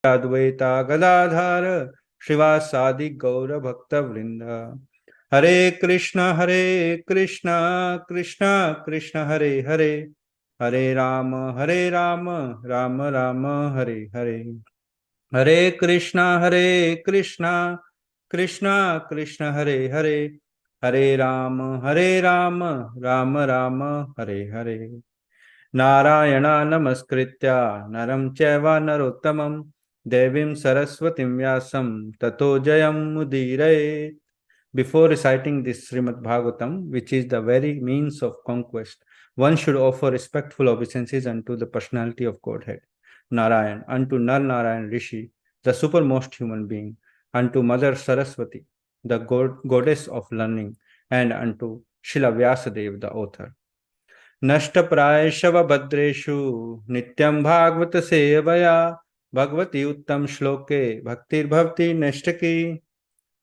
Advaita Gadadhara Shivasadi Gaura Bhakta Vrinda. Hare Krishna Krishna Krishna Hare Hare, Hare Rama Rama Rama Hare Hare. Hare Krishna Krishna Krishna Hare Hare, Hare Rama Rama Rama Hare Hare. Narayana Namaskritya Naram Chaiva Narottamam Devim Saraswatim Vyasam Tato Jayam Mudire. Before reciting this Srimad Bhagavatam, which is the very means of conquest, one should offer respectful obeisances unto the personality of Godhead, Narayan, unto Nar Narayan Rishi, the supermost human being, unto Mother Saraswati, the goddess of learning, and unto Srila Vyasadeva, the author. नष्टप्रायशव भद्रेषु नित्यं भागवत सेवया भगवती उत्तम श्लोके भक्तिर्भवति नष्टकी.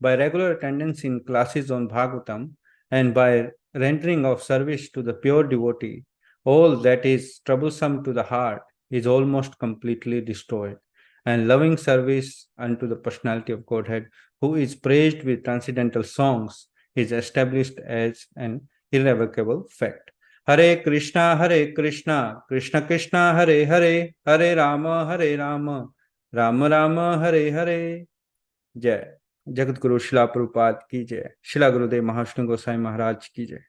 By regular attendance in classes on Bhagavatam and by rendering of service to the pure devotee, all that is troublesome to the heart is almost completely destroyed, and loving service unto the personality of Godhead, who is praised with transcendental songs, is established as an irrevocable fact. Hare Krishna Krishna Krishna Hare Hare, Hare Rama Rama Rama Hare Hare. जय जगत गुरु शिला प्रभुपाद की जय, शिला गुरुदेव महाविष्णु गोसाई महाराज की जय,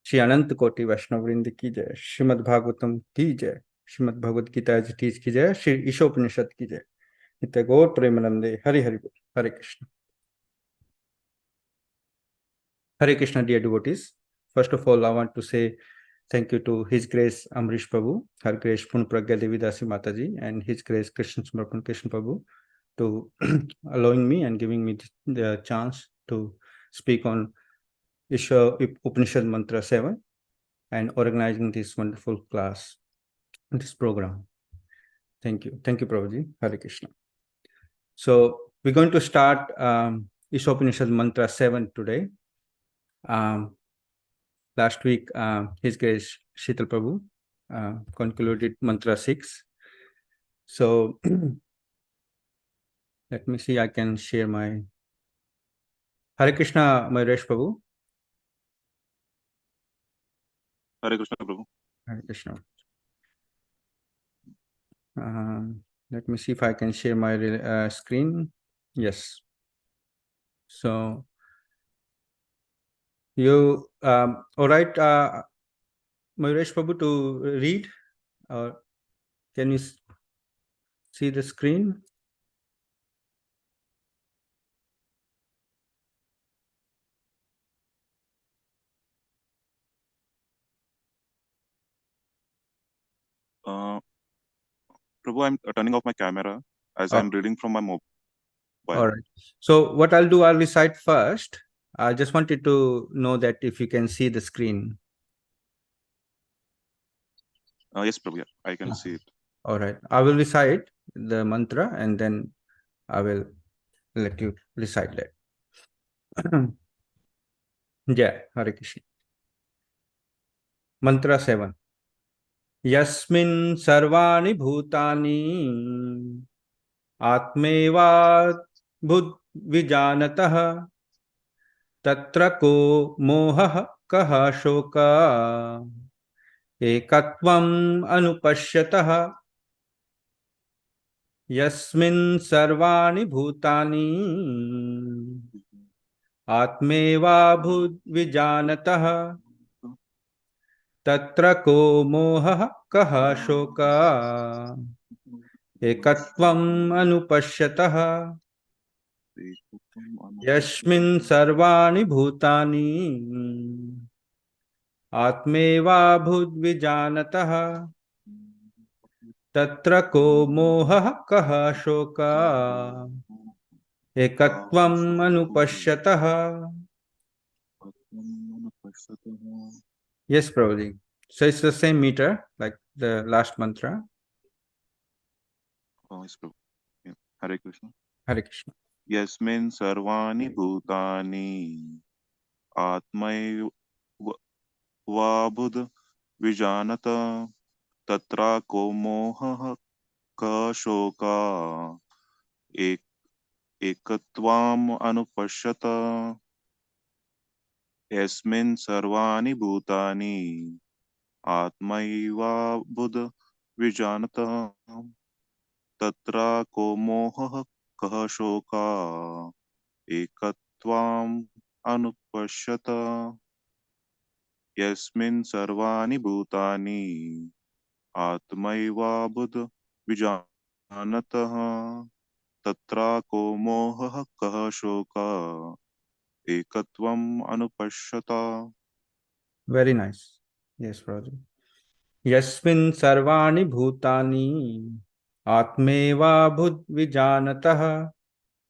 श्री अनंत कोटि वैष्णव वृंद की जय, श्रीमद् भागवतम की जय, श्रीमद् भगवद गीता टीच की जय, श्री ईशोपनिषद की जय. नित्य गौर प्रेमानंदे. हरि हरि बोल. हरे Krishna. Hare Krishna, dear devotees. First of all, I want to say thank you to His Grace Amrish Prabhu, Her Grace Punpragya Devi Dasi Mataji, and His Grace Krishna Smarpan Krishna Prabhu to allowing me and giving me the chance to speak on Upanishad Mantra 7 and organizing this wonderful class, this program. Thank you. Thank you, Prabhuji. Hare Krishna. So we're going to start Isopanishad Mantra 7 today. Last week, His Grace Sheetal Prabhu concluded Mantra 6. So let me see, I can share my Hare Krishna, Mayuresh Prabhu. Hare Krishna, Prabhu. Hare Krishna. Let me see if I can share my screen. Yes. So you, all right, Mayuresh Prabhu, to read, or can you see the screen? Prabhu, I'm turning off my camera as I'm reading from my mobile. All right. So what I'll do, I'll recite first. I just wanted to know that if you can see the screen. Yes, Prabhu, yeah, I can see it. All right. I will recite the mantra and then I will let you recite that. Jai, Hare Krishna. Mantra 7. Yasmin sarvani bhutani atmevat bhut vijanatah tatra ko moha kaha shoka ekatvam anupashyatah. Yasmin sarvani bhutani atmeva bhut vijanatah तत्र को मोहः कः शोकः एकत्वम् अनुपश्यतः. यस्मिन् सर्वाणि भूतानि आत्मैवाभूद्विजानतः तत्र को मोहः कः शोकः एकत्वम् अनुपश्यतः. Yes, Prabhuji. So it's the same meter like the last mantra. Oh, yes, Prabhu. Yeah. Hare Krishna. Hare Krishna. Yasmin sarvani bhutani atmai vabud vijanata tatra ko moha कः शोकः एकत्वम् अनुपश्यत यस्मिन् सर्वाणि भूतानि आत्मैवाबुध विजानतः तत्र को मोहः कः शोकः एकत्वम् अनुपश्यत यस्मिन् सर्वाणि भूतानि आत्मैवाबुध विजानतः तत्र को मोहः कः शोकः एकत्वम् अनुपश्यत. Very nice. Yes, Prabhuji. Yasmin sarvani bhutani atmeva bhud vijanatah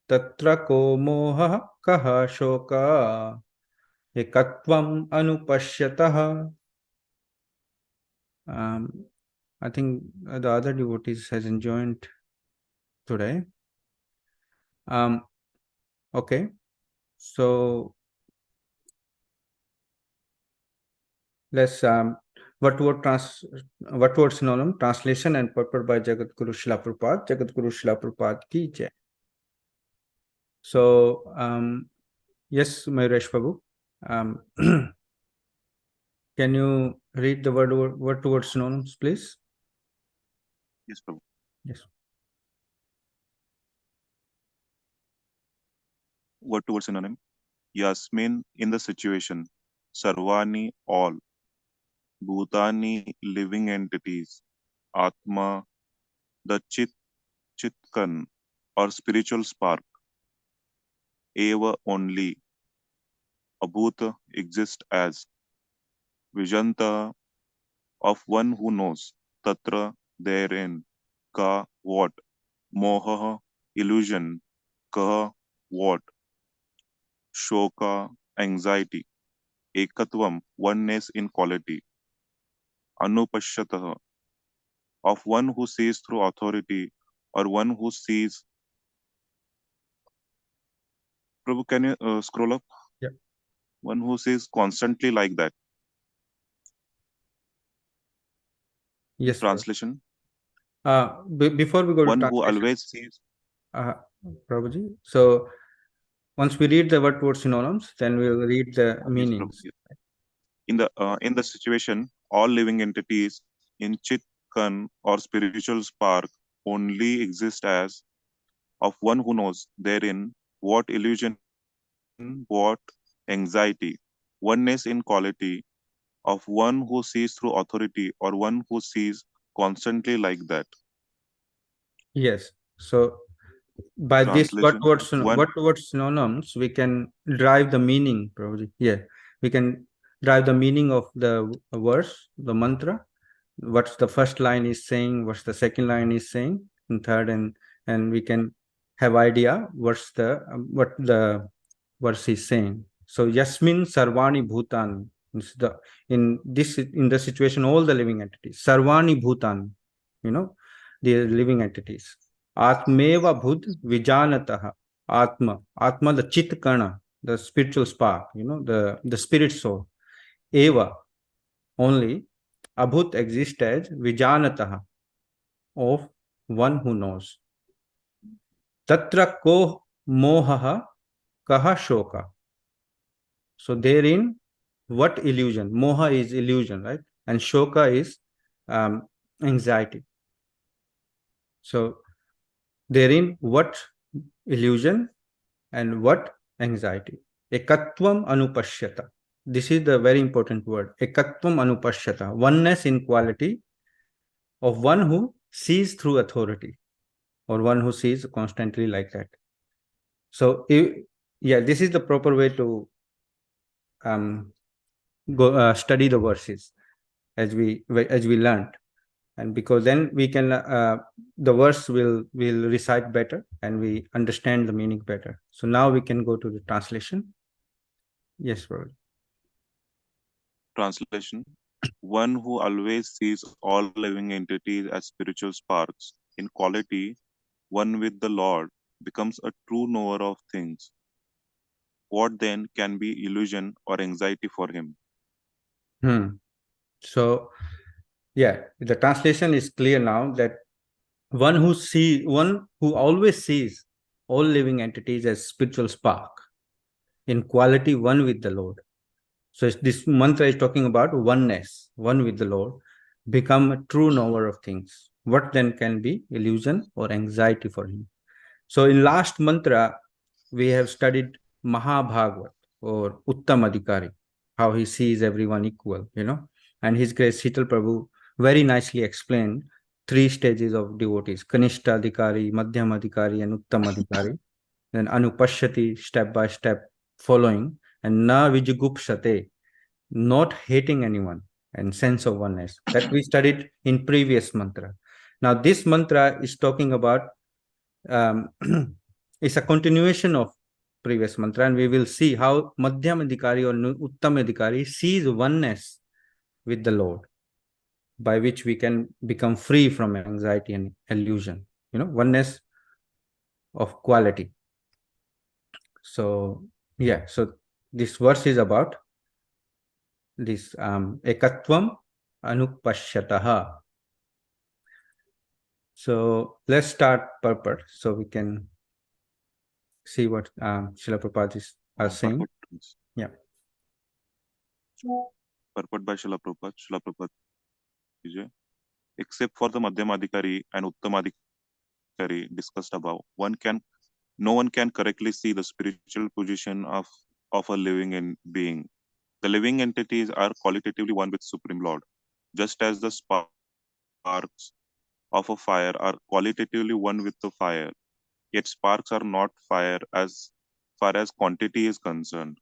tatra ko moha kaha shoka ekatvam anupashyatah. I think the other devotees has enjoined today. Okay, so let's what word synonym translation and purport by Jagadguru Srila Prabhupada. Jagadguru Srila Prabhupada ki jai. So yes, Mayuresh Prabhu, can you read the word to word synonyms, please? Yes, Prabhu. Yes. Word towards synonym. Yasmin, in the situation. Sarvani, all. Bhutani, living entities. Atma, the chitkan or spiritual spark. Eva, only. Abhuta, exist as. Vijanta, of one who knows. Tatra, therein. Ka, what. Moha, illusion. Ka, what. Shoka, anxiety. Ekatvam, oneness in quality. Anupashyatah, of one who sees through authority or one who sees. Prabhu, can you scroll up? Yeah. One who sees constantly like that. Yes. Translation. Before we go to one who translation, always sees. Prabhuji, so once we read the word to word synonyms, then we'll read the Yes, meanings. Prabhu. In the situation, all living entities in chit kan or spiritual spark only exist as of one who knows therein what illusion, what anxiety, oneness in quality of one who sees through authority or one who sees constantly like that. Yes. So by this Translation. One. what word synonyms, we can drive the meaning, Prabhuji. Yeah, we can drive the meaning of the verse, the mantra. What's the first line is saying, what's the second line is saying, and third, and we can have idea what's the what the verse is saying. So Yasmin Sarvani Bhutan is the in the situation all the living entities. Sarvani Bhutan, the living entities. Atmeva Bhut Vijanataha. Atma the Chit Kana, the spiritual spark, the spirit soul. Eva only Abhut exists as Vijanataha, of one who knows. Tatra ko mohaha kaha shoka. So therein, what illusion? Moha is illusion, right? And shoka is anxiety. So therein, what illusion and what anxiety? Ekatvam anupashyata. This is the very important word. Ekatvam anupashyata. Oneness in quality of one who sees through authority, or one who sees constantly like that. So, this is the proper way to go study the verses as we learned, and because then we can the verse will recite better and we understand the meaning better. So now we can go to the translation. Yes, Prabhu. Translation. One who always sees all living entities as spiritual sparks in quality, one with the Lord, becomes a true knower of things. What then can be illusion or anxiety for him? So, yeah, the translation is clear now that one who always sees all living entities as spiritual spark, in quality one with the Lord. So this mantra is talking about oneness, one with the Lord, become a true knower of things. What then can be illusion or anxiety for him? So in last mantra, we have studied Mahabhagavat or Uttamadhikari, how he sees everyone equal, and His Grace Shital Prabhu very nicely explained three stages of devotees: Kanishtadhikari, Madhyamadhikari, and Uttamadhikari. Then Anupashyati, step by step, following, and Na Vijigupshate, not hating anyone, and sense of oneness. That we studied in previous mantra. Now, this mantra is talking about, um, it's a continuation of previous mantra, and we will see how Madhyamadhikari or Uttamadhikari sees oneness with the Lord, by which we can become free from anxiety and illusion, oneness of quality. So, yeah, so this verse is about this ekatvam anupashyataha. So let's start purport so we can see what Srila Prabhupada are saying. Purport. Yeah. Purport by Srila Prabhupada. Srila Prabhupada, except for the Madhyamadhikari and Uttamadhikari discussed above, no one can correctly see the spiritual position of a living being. The living entities are qualitatively one with Supreme Lord, just as the sparks of a fire are qualitatively one with the fire. Yet sparks are not fire as far as quantity is concerned.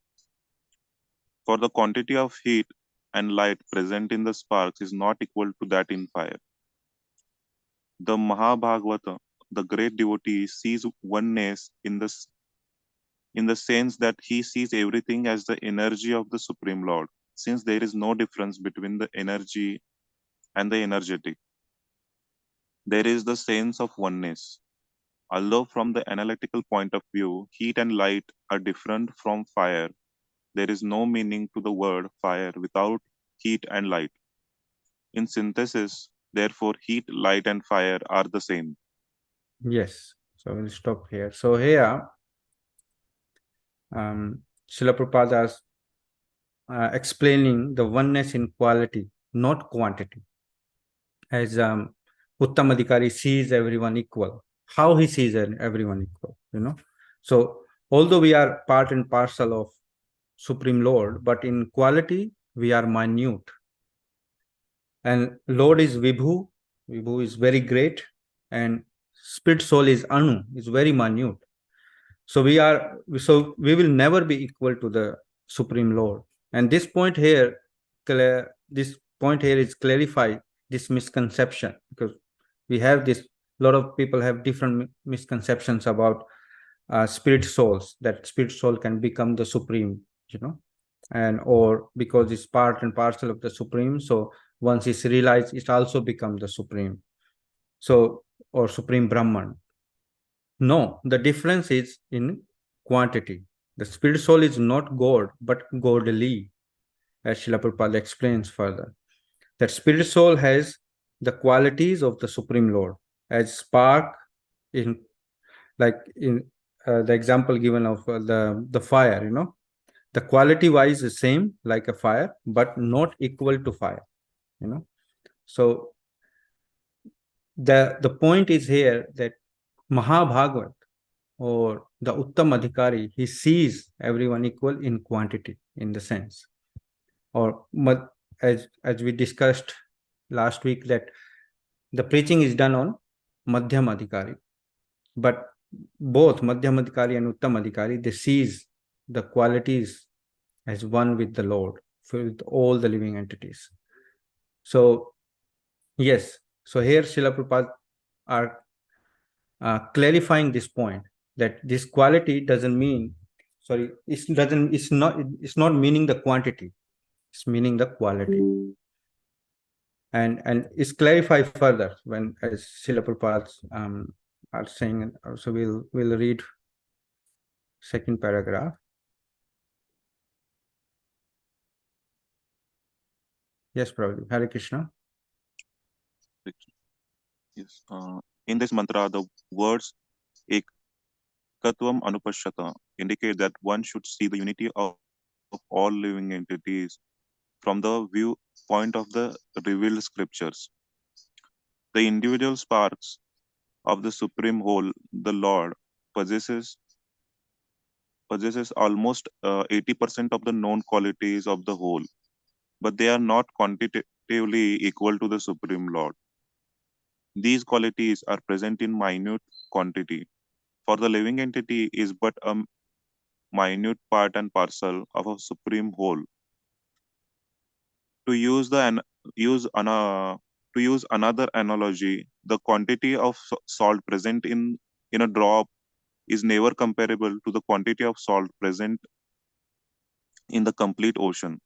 For the quantity of heat and light present in the sparks is not equal to that in fire. The Mahabhagavata, the great devotee, sees oneness in the sense that he sees everything as the energy of the Supreme Lord, since there is no difference between the energy and the energetic. There is the sense of oneness. Although from the analytical point of view, heat and light are different from fire, there is no meaning to the word fire without heat and light. In synthesis, therefore, heat, light, and fire are the same. Yes. So we'll stop here. So here, Srila Prabhupada is explaining the oneness in quality, not quantity. As Uttamadhikari sees everyone equal, how he sees everyone equal. So although we are part and parcel of Supreme Lord, but in quality we are minute. And Lord is Vibhu. Vibhu is very great, and spirit soul is Anu, is very minute. So we will never be equal to the Supreme Lord. And this point here is clarify this misconception, because we have this, a lot of people have different misconceptions about spirit souls, that spirit soul can become the supreme, and or because it's part and parcel of the supreme, so once it's realized, it also become the supreme, so, or supreme Brahman. No, the difference is in quantity. The spirit soul is not God, but godly, as Srila Prabhupada explains further. That spirit soul has the qualities of the Supreme Lord, as spark, in like in the example given of the fire, the quality wise is same like a fire, but not equal to fire, So the point is here that Mahabhagavat or the Uttam Adhikari, he sees everyone equal in quantity, in the sense. Or as we discussed last week, that the preaching is done on Madhyam Adhikari. But both Madhyam Adhikari and Uttam Adhikari, they sees the qualities as one with the Lord, with all the living entities. So, yes, so here Srila Prabhupada are clarifying this point, that this quality doesn't mean, sorry, it's not meaning the quantity, it's meaning the quality. And it's clarified further when, as Srila Prabhupada are saying. So we'll read second paragraph. Yes, Prabhu. Hare Krishna. Yes. In this mantra, the words Ekatvam Anupashyata indicate that one should see the unity of all living entities from the viewpoint of the revealed scriptures. The individual sparks of the supreme whole, the Lord, possesses possesses almost 80% of the known qualities of the whole, but they are not quantitatively equal to the Supreme Lord. These qualities are present in minute quantity, for the living entity is but a minute part and parcel of a supreme whole. To use the an- use ana, to use another analogy, the quantity of salt present in a drop is never comparable to the quantity of salt present in the complete ocean.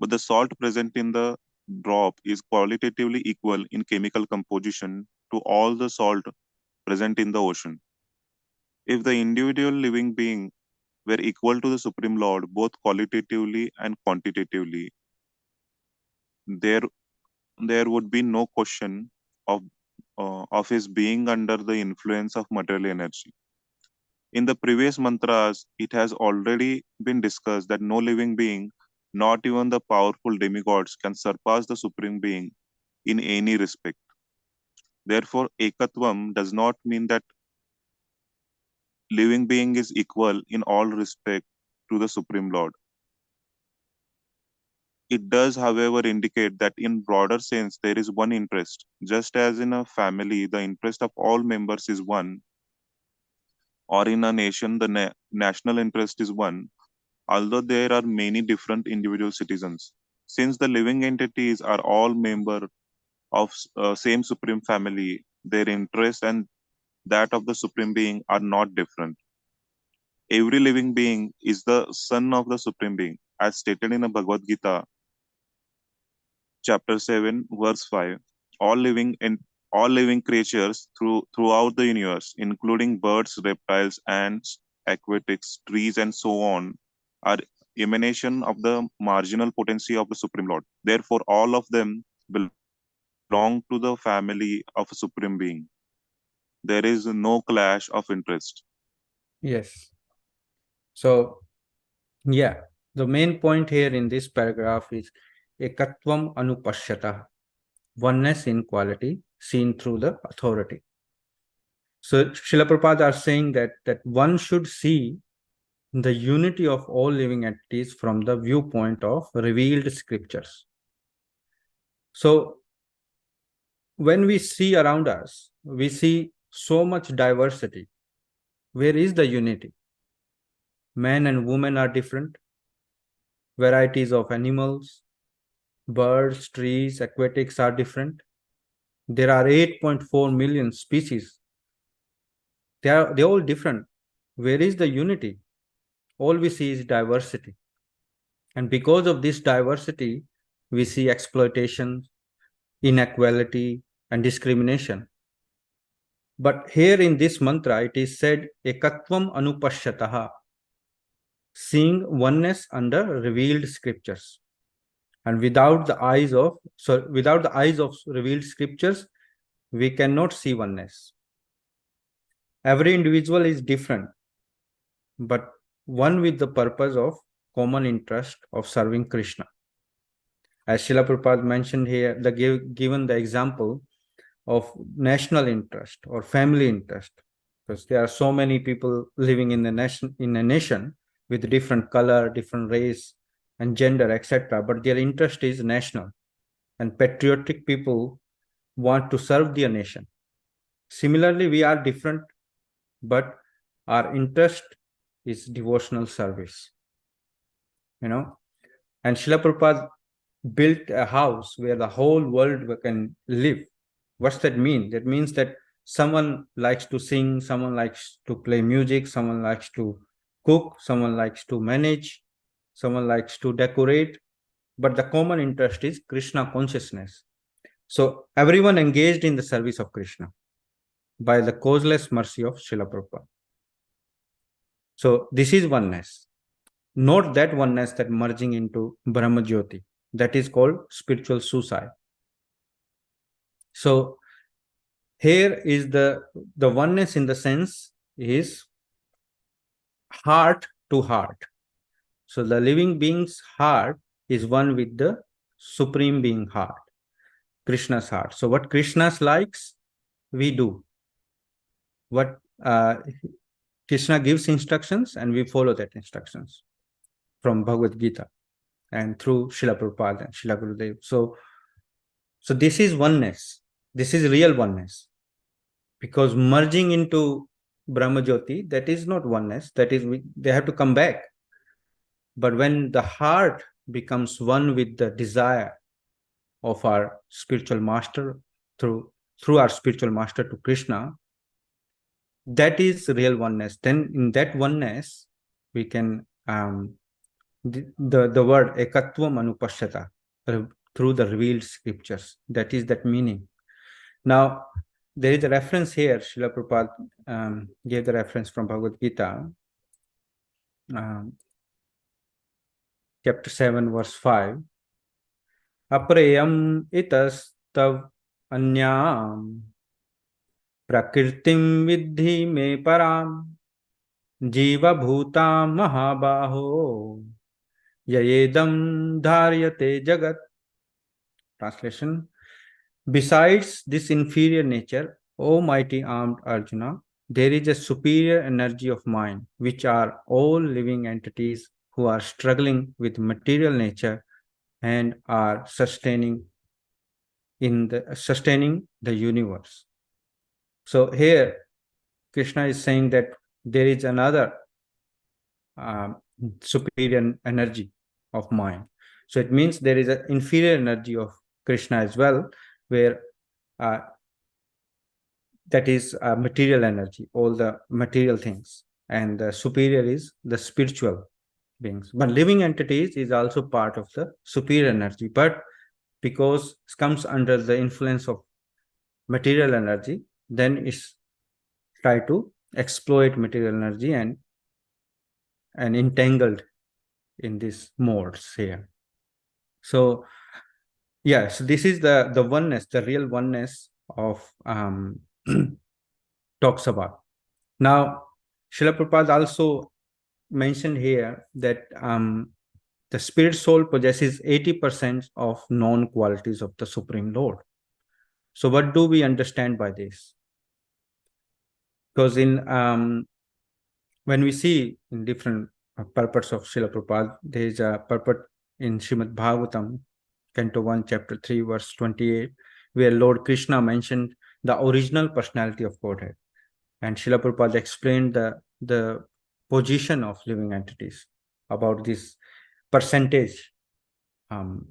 But the salt present in the drop is qualitatively equal in chemical composition to all the salt present in the ocean. If the individual living being were equal to the Supreme Lord, both qualitatively and quantitatively, there there would be no question of of his being under the influence of material energy. In the previous mantras, it has already been discussed that no living being, not even the powerful demigods, can surpass the Supreme Being in any respect. Therefore, Ekatvam does not mean that living being is equal in all respect to the Supreme Lord. It does, however, indicate that in broader sense there is one interest. Just as in a family, the interest of all members is one, or in a nation, the national interest is one, although there are many different individual citizens. Since the living entities are all members of same supreme family, their interest and that of the supreme being are not different. Every living being is the son of the supreme being, as stated in the Bhagavad Gita, chapter 7, verse 5. All living and all living creatures throughout the universe, including birds, reptiles, ants, aquatics, trees, and so on, are emanation of the marginal potency of the Supreme Lord. Therefore, all of them belong to the family of a Supreme Being. There is no clash of interest. Yes. So, yeah, the main point here in this paragraph is ekatvam anupashyata, oneness in quality seen through the authority. So, Srila Prabhupada are saying that one should see the unity of all living entities from the viewpoint of revealed scriptures. So, when we see around us, we see so much diversity. Where is the unity? Men and women are different, varieties of animals, birds, trees, aquatics are different. There are 8.4 million species. They're all different. Where is the unity? All we see is diversity. And because of this diversity, we see exploitation, inequality, and discrimination. But here in this mantra, it is said, ekatvam anupashyataha, seeing oneness under revealed scriptures. And without the eyes of revealed scriptures, we cannot see oneness. Every individual is different, but one with the purpose of common interest of serving Krishna. As Srila Prabhupada mentioned here, given the example of national interest or family interest, because there are so many people living in a nation with different color, different race, and gender, etc. But their interest is national, and patriotic people want to serve their nation. Similarly, we are different, but our interest is devotional service. And Srila Prabhupada built a house where the whole world can live. What's that mean? That means that someone likes to sing, someone likes to play music, someone likes to cook, someone likes to manage, someone likes to decorate, but the common interest is Krishna consciousness. So everyone engaged in the service of Krishna by the causeless mercy of Srila Prabhupada. So this is oneness. Not that oneness that merging into Brahma Jyoti. That is called spiritual suicide. So Here is the oneness in the sense is heart to heart. So the living being's heart is one with the supreme being heart, Krishna's heart. So what Krishna likes, we do. What Krishna gives instructions, and we follow that instructions from Bhagavad Gita and through Srila Prabhupada and Srila Gurudev. So this is oneness. This is real oneness. Because merging into Brahma Jyoti, that is not oneness. That is, they have to come back. But when the heart becomes one with the desire of our spiritual master through our spiritual master to Krishna, that is real oneness. Then in that oneness, we can the word ekatvam anupashyata through the revealed scriptures. That is that meaning. Now, there is a reference here. Srila Prabhupada gave the reference from Bhagavad Gita, chapter 7, verse 5. Aprayam itastav anyam prakritim vidhi me param jiva bhuta mahabaho yayedam dharyate jagat. Translation: besides this inferior nature, O mighty armed Arjuna, there is a superior energy of mind, which are all living entities who are struggling with material nature and are sustaining the universe. So here, Krishna is saying that there is another superior energy of mind. So it means there is an inferior energy of Krishna as well, where that is material energy, all the material things, and the superior is the spiritual beings. But living entities is also part of the superior energy, but because it comes under the influence of material energy, then it's try to exploit material energy and entangled in these modes here. So yes, this is the oneness, the real oneness of talks about. Now, Srila Prabhupada also mentioned here that the spirit soul possesses 80% of known qualities of the Supreme Lord. So what do we understand by this? Because in when we see in different purports of Srila Prabhupada, there is a purport in Srimad Bhagavatam, Canto 1, Chapter 3, verse 28, where Lord Krishna mentioned the original personality of Godhead. And Srila Prabhupada explained the position of living entities about this percentage.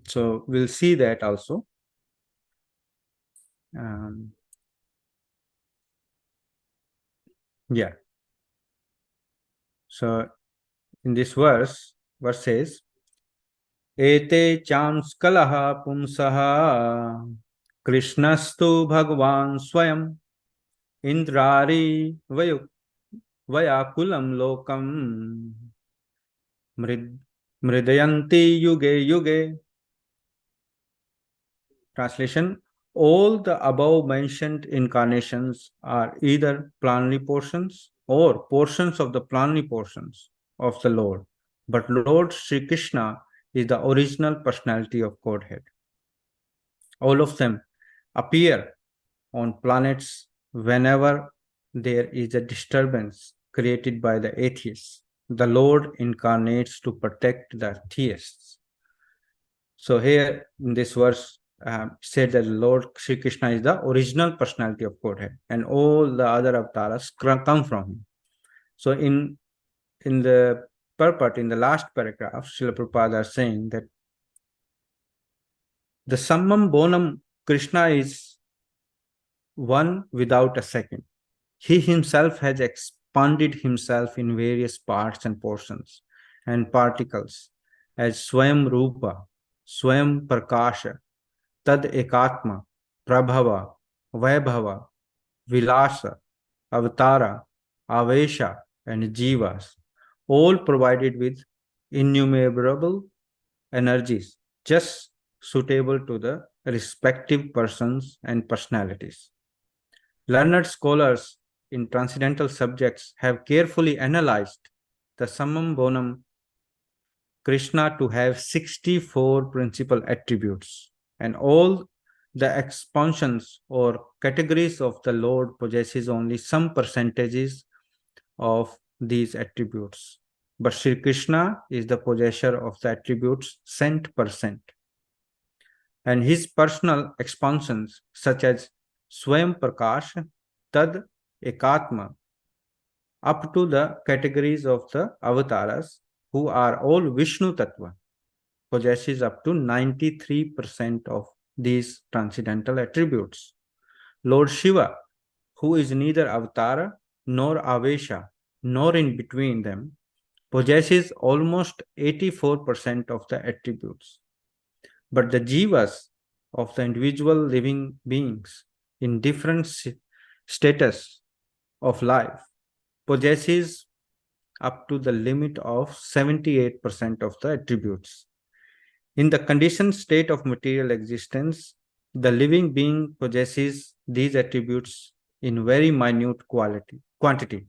So we'll see that also. Yeah. So in this verse says, Ete chamskalaha pumsaha Krishnastu Bhagavan Swayam Indrari Vayakulam Lokam Mridayanti Yuge Yuge. Translation: all the above mentioned incarnations are either planetary portions or portions of the planetary portions of the Lord. But Lord Sri Krishna is the original personality of Godhead. All of them appear on planets whenever there is a disturbance created by the atheists. The Lord incarnates to protect the theists. So here in this verse, said that Lord Sri Krishna is the original personality of Godhead, and all the other avatars come from him. So in the purport, in the last paragraph, Srila Prabhupada is saying that the summum bonum Krishna is one without a second. He himself has expanded himself in various parts and portions and particles as Swayam Rupa, Swayam Prakasha, Tad Ekatma, Prabhava, Vaibhava, Vilasa, Avatara, Avesha, and Jivas, all provided with innumerable energies just suitable to the respective persons and personalities. Learned scholars in transcendental subjects have carefully analyzed the summum bonum Krishna to have 64 principal attributes, and all the expansions or categories of the Lord possesses only some percentages of these attributes. But Sri Krishna is the possessor of the attributes cent%. And his personal expansions, such as Swayam Prakash, Tad Ekatma, up to the categories of the avatars, who are all Vishnu Tattva, possesses up to 93% of these transcendental attributes. Lord Shiva, who is neither avatara nor avesha, nor in between them, possesses almost 84% of the attributes. But the jivas of the individual living beings in different status of life possesses up to the limit of 78% of the attributes. In the conditioned state of material existence, the living being possesses these attributes in very minute quantity,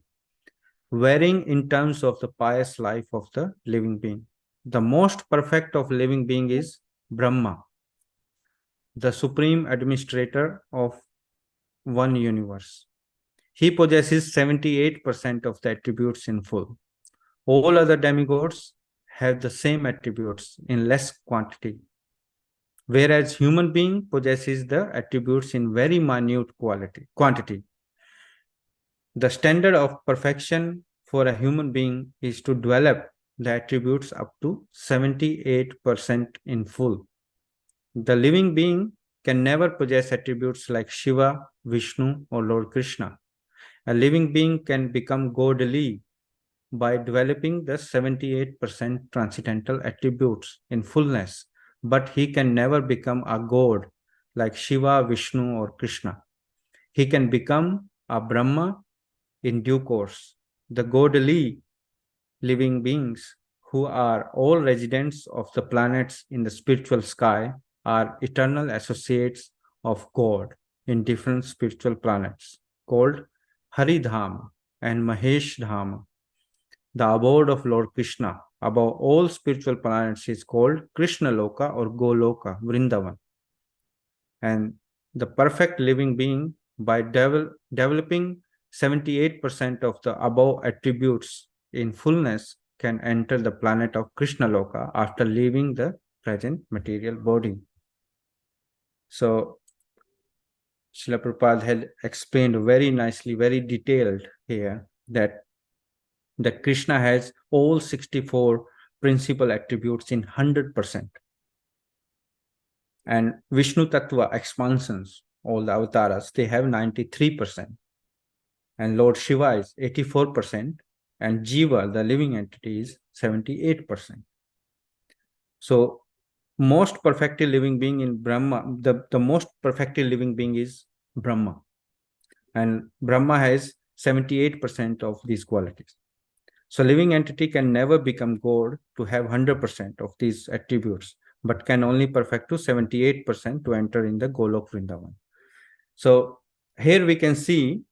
varying in terms of the pious life of the living being. The most perfect of living being is Brahma, the supreme administrator of one universe. He possesses 78% of the attributes in full. All other demigods have the same attributes in less quantity, whereas human being possesses the attributes in very minute quantity. The standard of perfection for a human being is to develop the attributes up to 78% in full. The living being can never possess attributes like Shiva, Vishnu, or Lord Krishna. A living being can become godly by developing the 78% transcendental attributes in fullness, but he can never become a god like Shiva, Vishnu, or Krishna. He can become a Brahma in due course. The godly living beings, who are all residents of the planets in the spiritual sky, are eternal associates of God in different spiritual planets called Haridham and Mahesh Dham. The abode of Lord Krishna above all spiritual planets is called Krishna Loka or Goloka, Vrindavan. And the perfect living being, by developing 78% of the above attributes in fullness, can enter the planet of Krishna Loka after leaving the present material body. So, Srila Prabhupada had explained very nicely, very detailed here that Krishna has all 64 principal attributes in 100%. And Vishnu Tattva expansions, all the avatars, they have 93%. And Lord Shiva is 84%. And Jiva, the living entity, is 78%. So, most perfectly living being in Brahma, the most perfectly living being is Brahma. And Brahma has 78% of these qualities. So living entity can never become God to have 100% of these attributes, but can only perfect to 78% to enter in the Golok Vrindavan. So here we can see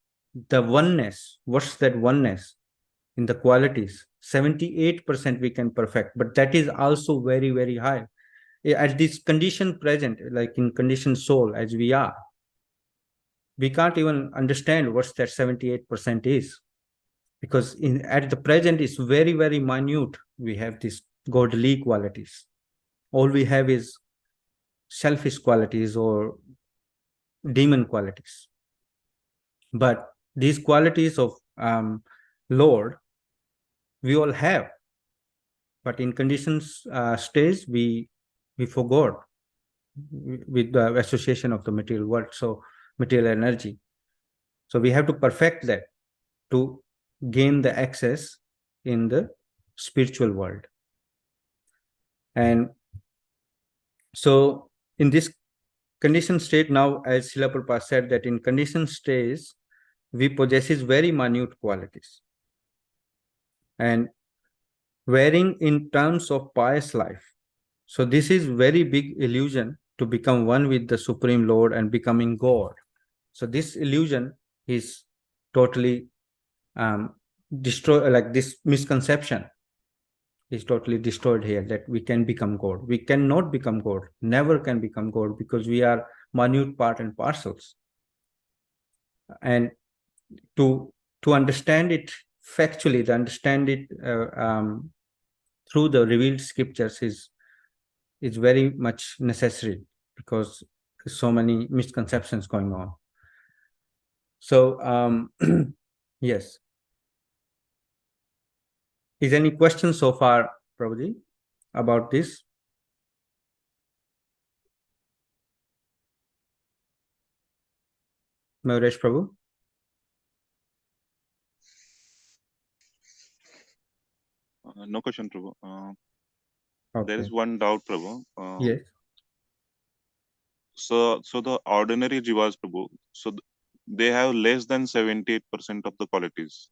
the oneness. What's that oneness in the qualities? 78% we can perfect, but that is also very, very high. At this condition present, like in conditioned soul as we are, we can't even understand what that 78% is, because at the present is very, very minute. We have these godly qualities. All we have is selfish qualities or demon qualities. But these qualities of Lord, we all have. But in conditions stage, we forgot with the association of the material world, so material energy. So we have to perfect that to gain the access in the spiritual world. And so in this conditioned state now, as Srila Prabhupada said, that in conditioned states, we possesses very minute qualities. And varying in terms of pious life. So this is very big illusion to become one with the Supreme Lord and becoming God. So this illusion is totally destroyed. Like this misconception is totally destroyed here, that we can become God. We cannot become God, never can become God, because we are minute part and parcels. And to understand it factually, to understand it through the revealed scriptures is very much necessary, because there's so many misconceptions going on. So yes, is any question so far, Prabhuji, about this? Mahesh Prabhu? No question, Prabhu. There Okay. is one doubt, Prabhu. Yes. So the ordinary jivas, Prabhu, they have less than 78% of the qualities.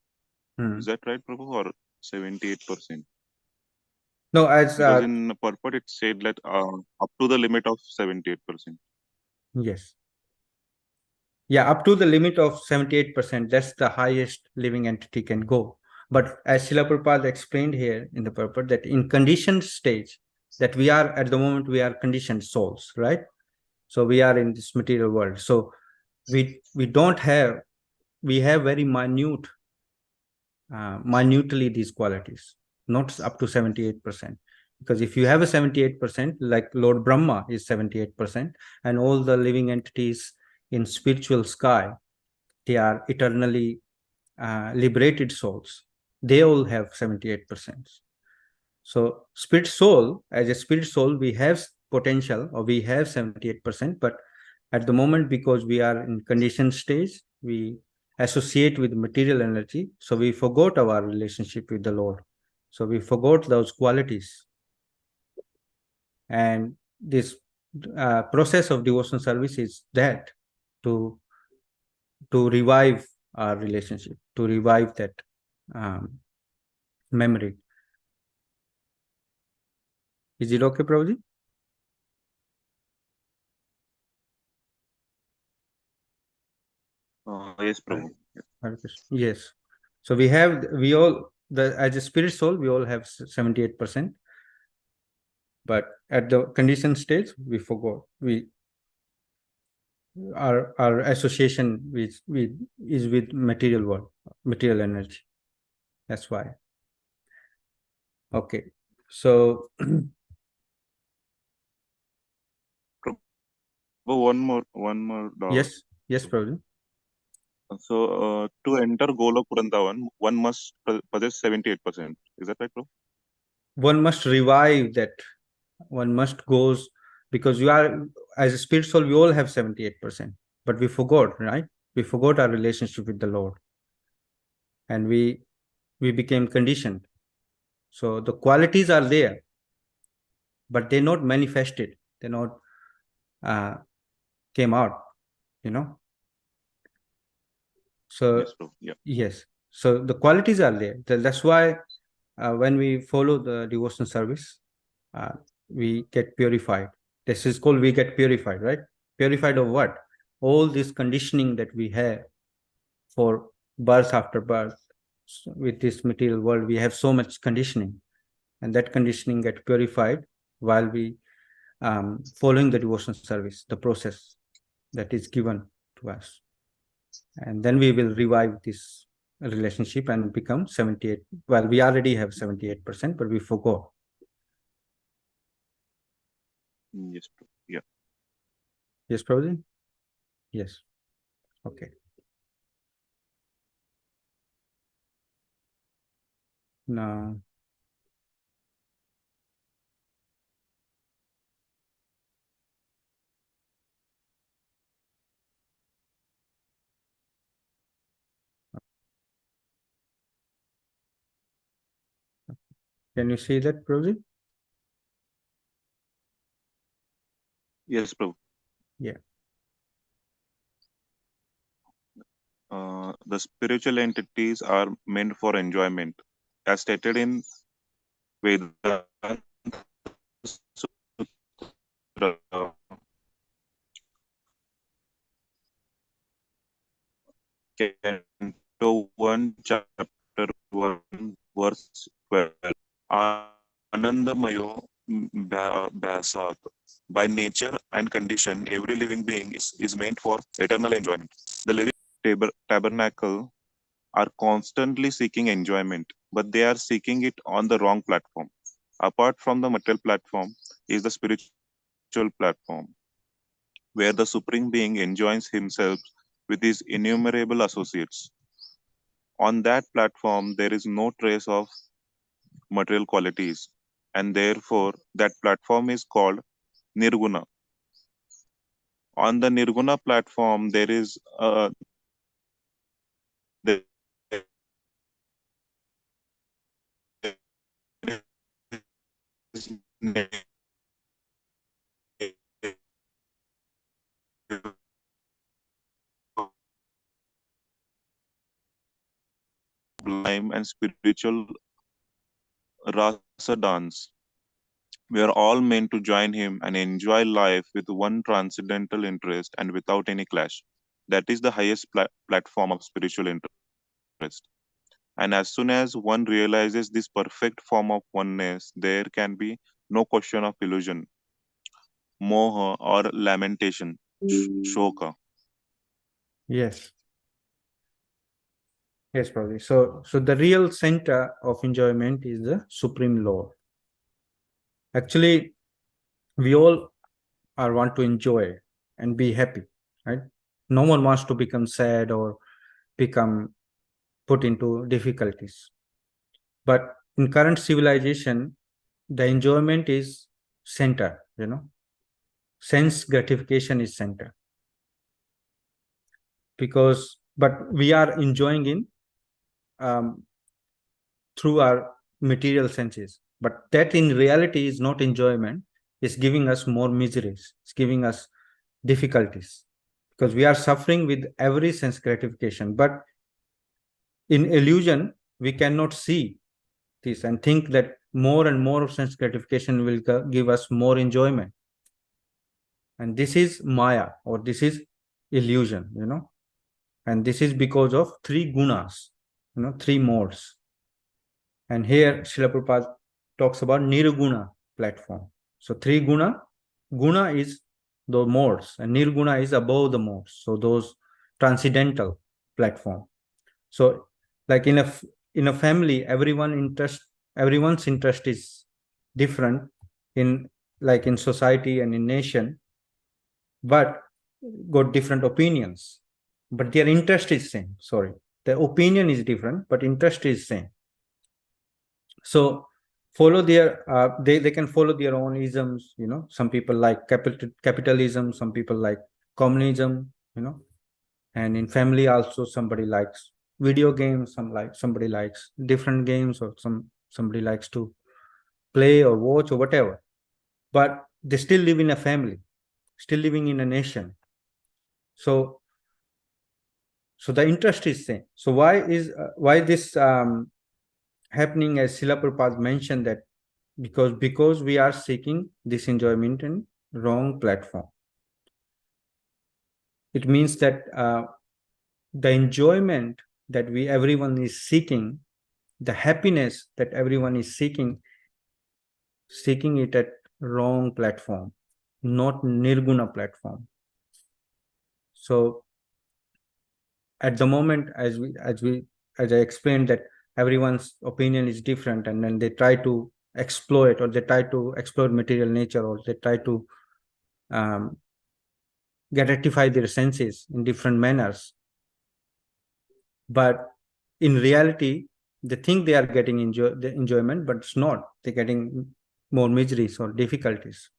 Hmm. Is that right, Prabhu, or 78%? No, as Because in purport it said that up to the limit of 78%. yes. Yeah, up to the limit of 78%, that's the highest living entity can go. But as Srila Prabhupada explained here in the purport, that in conditioned stage, that we are at the moment, we are conditioned souls, right? So we are in this material world. So we don't have, we have very minutely these qualities, not up to 78%. Because if you have a 78%, like Lord Brahma is 78%, and all the living entities in spiritual sky, they are eternally liberated souls. They all have 78%. So spirit soul, as a spirit soul, we have potential, or we have 78%, but at the moment, because we are in conditioned stage, we associate with material energy, so we forgot our relationship with the Lord. So we forgot those qualities. And this process of devotional service is that, to revive our relationship, to revive that um, memory. Is it okay, Prabhuji? Yes, Prabhu. Hare Krishna. Yes. So we all, as a spirit soul, we all have 78%. But at the conditioned stage, we forgot. Our association with is with material world, material energy. That's why. Okay. So But one more doubt. yes, Prabhuji. So to enter Golok Vrindavan, one must possess 78%. Is that right, Prabhu? One must revive that. One must goes, because you are, as a spirit soul, we all have 78%, but we forgot, right? We forgot our relationship with the Lord, and we became conditioned. So the qualities are there, but they're not manifested. They're not uh, came out, you know. So Yes, Prabhu. Yeah. yes, so the qualities are there. That's why when we follow the devotional service, uh, we get purified. This is called we get purified, right? Purified of what? All this conditioning that we have for birth after birth. With this material world, we have so much conditioning, and that conditioning get purified while we following the devotional service, the process that is given to us. And then we will revive this relationship and become 78. Well, we already have 78%, but we forgot. Yes, Prabhu. Yeah. Yes, Prabhuji? Yes. Okay. Now, can you see that, Prabhuji? Yes, Prabhu. Yeah. The spiritual entities are meant for enjoyment, as stated in Vedanta Sutra. Canto 1, Chapter 1, Verse 12. Anandamayo Bhasat. By nature and condition, every living being is meant for eternal enjoyment. The living tabernacle are constantly seeking enjoyment, but they are seeking it on the wrong platform. Apart from the material platform is the spiritual platform, where the Supreme Being enjoys himself with his innumerable associates. On that platform, there is no trace of material qualities, and therefore that platform is called Nirguna. On the Nirguna platform, is sublime and spiritual rasa dance. We are all meant to join him and enjoy life with one transcendental interest and without any clash. That is the highest platform of spiritual interest. And as soon as one realizes this perfect form of oneness, there can be no question of illusion, moha, or lamentation, shoka. Yes. Yes, Prabhu. So the real center of enjoyment is the Supreme Lord. Actually, we all are want to enjoy and be happy, right? No one wants to become sad or become put into difficulties. But in current civilization, the enjoyment is center, sense gratification is center. But we are enjoying in um, through our material senses. But that in reality is not enjoyment, it's giving us more miseries, it's giving us difficulties because we are suffering with every sense gratification. But in illusion, we cannot see this and think that more and more of sense gratification will give us more enjoyment. And this is Maya, or this is illusion, and this is because of three gunas, three modes. And here Srila Prabhupada talks about Nirguna platform. So three guna is the modes, and Nirguna is above the modes. So those transcendental platform. So like in a family, everyone's interest is different in like in society and in nation, but got different opinions. But their interest is same. Sorry. The opinion is different, but interest is same. So follow their they can follow their own isms. Some people like capitalism, some people like communism. And in family also somebody likes video games, somebody likes different games, or somebody likes to play or watch or whatever, but they still live in a family, still living in a nation. So the interest is same. So why this happening, as Srila Prabhupada mentioned, that because we are seeking this enjoyment in wrong platform. It means that the enjoyment that everyone is seeking, the happiness that everyone is seeking it at wrong platform, not Nirguna platform. So at the moment, as I explained, that everyone's opinion is different, and then they try to exploit, or they try to exploit material nature, or they try to um, gratify their senses in different manners. But in reality, they think they are getting the enjoyment, but it's not. They're getting more miseries or difficulties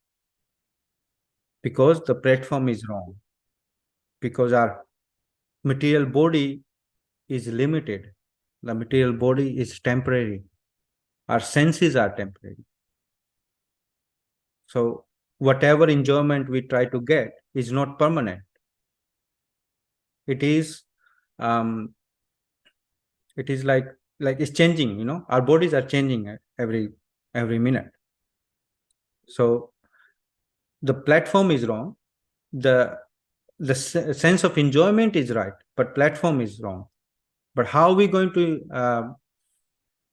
because the platform is wrong. Because our material body is limited, the material body is temporary, our senses are temporary. So whatever enjoyment we try to get is not permanent. It is um, like it's changing. Our bodies are changing every minute. So the platform is wrong, the sense of enjoyment is right, but platform is wrong. But how are we going to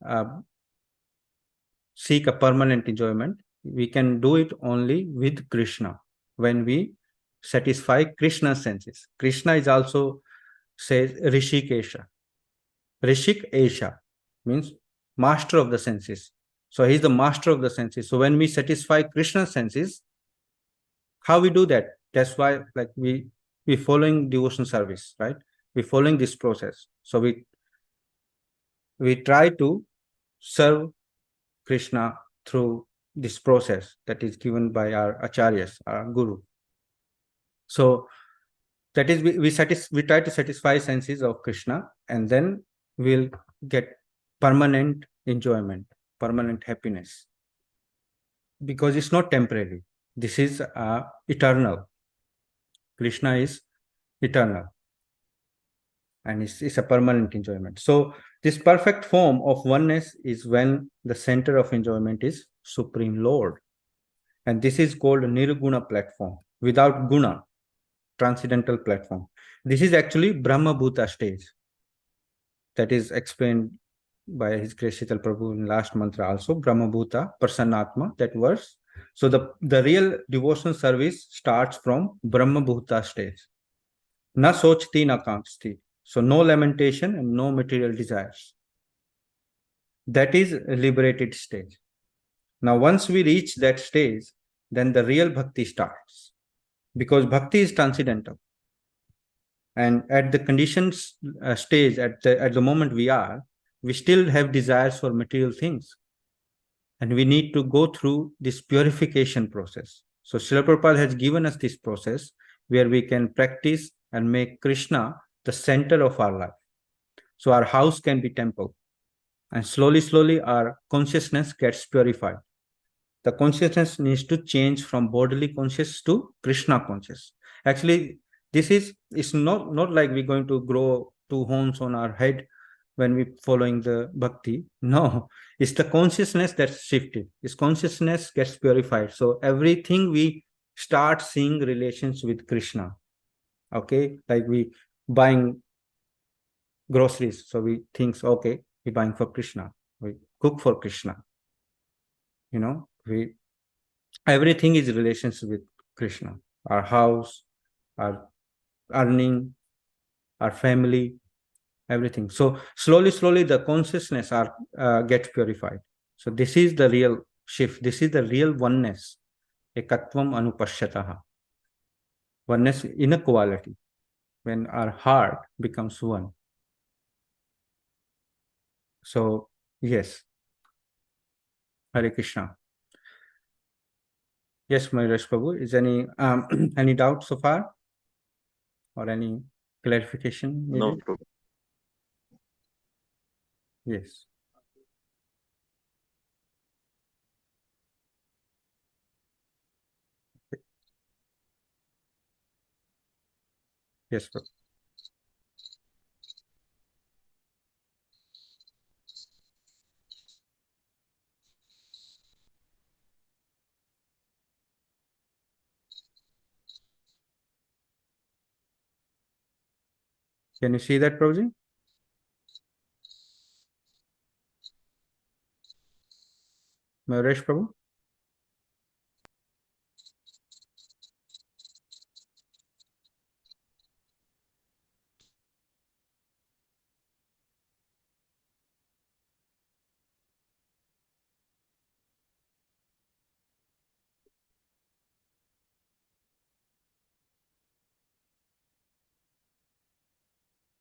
uh, seek a permanent enjoyment? We can do it only with Krishna, when we satisfy Krishna's senses. Krishna is also says Rishikesha. Rishik Esha means master of the senses. So he's the master of the senses. So when we satisfy Krishna's senses, how we do that? That's why, like, we following devotion service, right? We following this process. So we try to serve Krishna through this process that is given by our acharyas, our guru. So that is, we try to satisfy senses of Krishna, and then we'll get permanent enjoyment, permanent happiness, because it's not temporary. This is eternal. Krishna is eternal, and it's a permanent enjoyment. So this perfect form of oneness is when the center of enjoyment is Supreme Lord. And this is called Nirguna platform, without guna, transcendental platform. This is actually Brahma Bhuta stage. That is explained by His Grace Shital Prabhu in last mantra also, Brahma Bhuta, Prasannatma, that verse. So the real devotional service starts from Brahma Bhuta stage. Na sochti na kamsti. So no lamentation and no material desires. That is a liberated stage. Now, once we reach that stage, then the real bhakti starts, because bhakti is transcendental. And at the conditions stage, at the moment we still have desires for material things, and we need to go through this purification process. So Srila Prabhupada has given us this process where we can practice and make Krishna the center of our life. So our house can be temple, and slowly our consciousness gets purified. The consciousness needs to change from bodily conscious to Krishna conscious. Actually, this is, it's not like we're going to grow two horns on our head when we following the bhakti. No, it's the consciousness that's shifted. This consciousness gets purified. So everything we start seeing relations with Krishna. Okay, like we buying groceries. So we think, okay, we're buying for Krishna. We cook for Krishna. Everything is relations with Krishna. Our house, our earning, our family, everything. So slowly the consciousness gets purified. So this is the real shift. This is the real oneness. Ekatvam anupashyataha. Oneness in a quality, when our heart becomes one. So yes, Hare Krishna. Yes, Mayuresh Prabhu, is any any doubt so far, or any clarification needed? No, Prabhu. Yes. Yes, Prabhu. Can you see that, Prabhuji? Mayuresh Prabhu?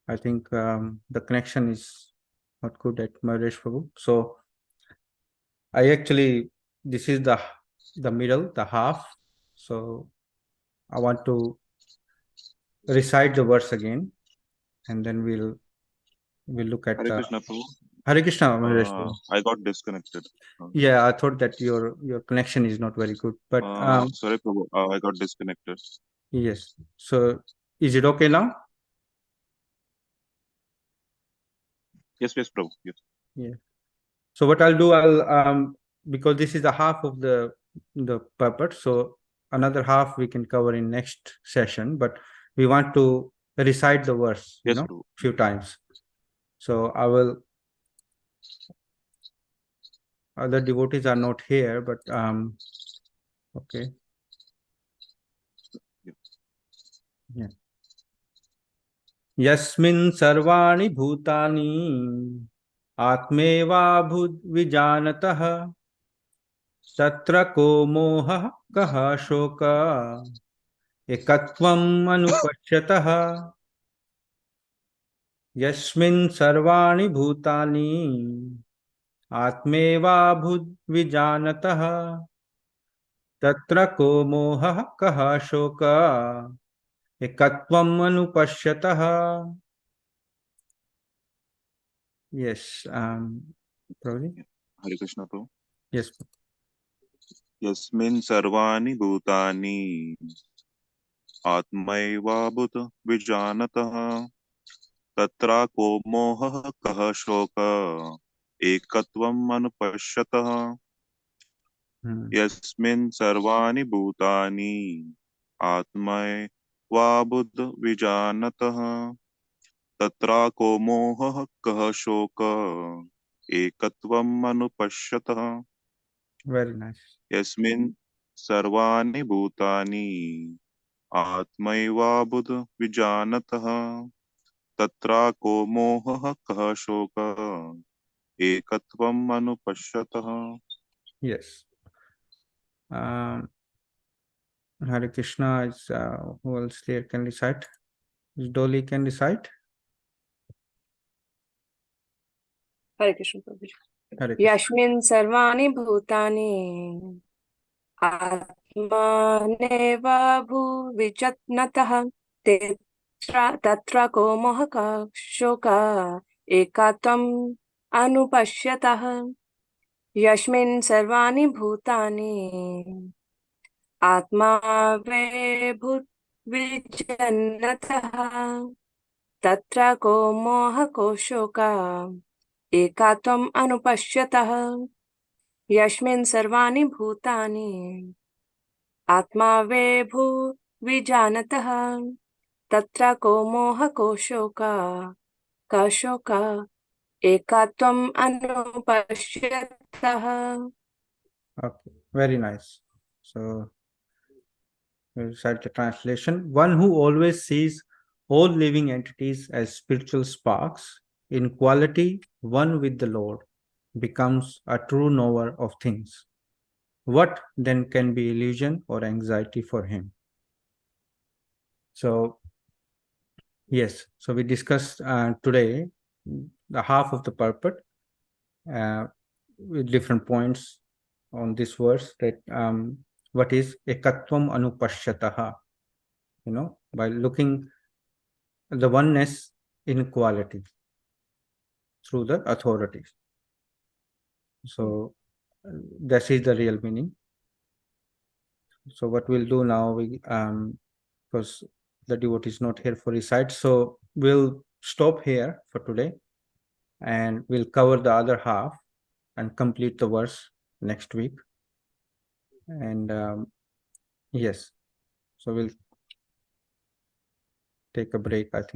I think the connection is not good at Mayuresh Prabhu. So I actually, this is the middle, the half. So I want to recite the verse again, and then we'll look at Hare Krishna, Prabhu. Hare Krishna, Mayuresh Prabhu. I got disconnected. Yeah, I thought that your connection is not very good, but Sorry, Prabhu. I got disconnected. yes. So is it okay now? Yes, Prabhu. Yes. Yeah. So what I'll do, I'll because this is the half of the purport, so another half we can cover in next session. But we want to recite the verse, Yes, Prabhu. few times. So I will. Other devotees are not here, but okay. Yeah. Yasmin sarvani bhutani atmeva vijanatah tatra ko moha kaha shoka ekatvam anupashyatah. Yasmin sarvani bhutani atmeva vijanatah tatra ko moha kaha shoka ekatvam anupashyatah. Yes, Prabhu. Hare Krishna, Prabhu. Yes. यस्मिन् सर्वाणि भूतानि आत्मैवाभूत विजानतः तत्र को मोहः कः शोकः एकत्वम् अनुपश्यतः यस्मिन् सर्वाणि भूतानि आत्मैवाभूत विजानतः तत्र को मोहः कः शोकः एकत्वम् अनुपश्यतः Very nice. यस्मिन् सर्वाणि भूतानि आत्मैवाभूत विजानतः तत्र को मोहः कः शोकः एकत्वम् अनुपश्यतः. Yes. Hare Krishna is who else there can recite? Is Dolly can recite? Hare Krishna Prabhu. Hare Krishna. Yasmin sarvani bhutani आत्मानेव भूविजत्नतः तत्र को मोहः शोकः एकत्वम् अनुपश्यतः यस्मिन् सर्वाणि भूतानि आत्मा विजन्नतः तत्र को मोहः शोकः एकत्वम् अनुपश्यतः यस्मिन् सर्वाणि भूतानि आत्मा विजानतः तत्र को मोहः शोकः एकत्वम् अनुपश्यतः. Okay, very nice. So we'll recite the translation. One who always sees all living entities as spiritual sparks, in quality one with the Lord, becomes a true knower of things. What then can be illusion or anxiety for him? So, yes, so we discussed today the half of the purport with different points on this verse, that what is ekatvam anupashyataha, by looking the oneness in quality through the authorities. So that is the real meaning. So what we'll do now, because the devotee is not here for recite, so we'll stop here for today, and we'll cover the other half and complete the verse next week. And yes, so we'll take a break, I think.